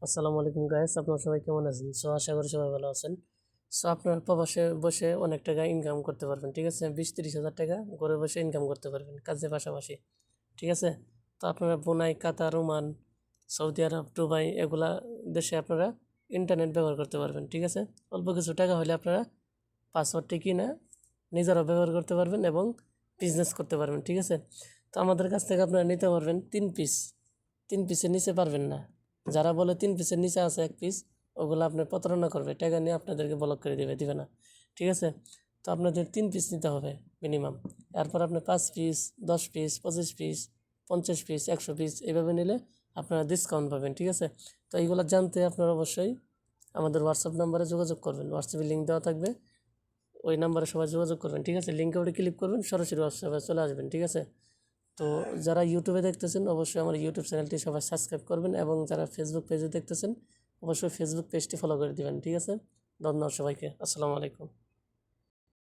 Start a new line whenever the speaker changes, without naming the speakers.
আসসালামু আলাইকুম গাইস, আপনারা সবাই কেমন আছেন? আশা করি সবাই ভালো আছেন। আপনার প্রবাসে বসে অনেক টাকা ইনকাম করতে পারবেন, ঠিক আছে? 20-30 হাজার টাকা ঘরে বসে ইনকাম করতে পারবেন কাজের পাশাপাশি, ঠিক আছে? তো আপনারা ব্রুনাই, কাতার, ওমান, সৌদি আরব, দুবাই এগুলা দেশে আপনারা ইন্টারনেট ব্যবহার করতে পারবেন, ঠিক আছে? অল্প কিছু টাকা হলে আপনারা পাসওয়ার্ডটি কিনে নিজেরাও ব্যবহার করতে পারবেন এবং বিজনেস করতে পারবেন, ঠিক আছে? তো আমাদের কাছ থেকে আপনারা নিতে পারবেন 3 পিস। 3 পিসের নিচে পারবেন না। যারা বলে 3 পিসের নিচে আছে 1 পিস, ওগুলো আপনার প্রতারণা করবে, টাকা নিয়ে আপনাদেরকে ব্লক করে দিবে না, ঠিক আছে? তো আপনাদের 3 পিস নিতে হবে মিনিমাম। এরপর আপনি 5 piece, 10 piece, 25 piece, 50 piece, 100 piece এইভাবে নিলে আপনারা ডিসকাউন্ট পাবেন, ঠিক আছে? তো এইগুলো জানতে আপনারা অবশ্যই আমাদের হোয়াটসঅ্যাপ নাম্বারে যোগাযোগ করবেন। হোয়াটসঅ্যাপে লিঙ্ক দেওয়া থাকবে, ওই নাম্বারে সবাই যোগাযোগ করবেন, ঠিক আছে? লিঙ্কে ওটা ক্লিক করবেন, সরাসরি হোয়াটসঅ্যাপে চলে আসবেন, ঠিক আছে? তো যারা ইউটিউবে দেখতেছেন অবশ্যই আমার ইউটিউব চ্যানেলটি সবাই সাবস্ক্রাইব করবেন, এবং যারা ফেসবুক পেজে দেখতেছেন অবশ্যই ফেসবুক পেজটি ফলো করে দিবেন, ঠিক আছে? ধন্যবাদ সবাইকে। আসসালামু আলাইকুম।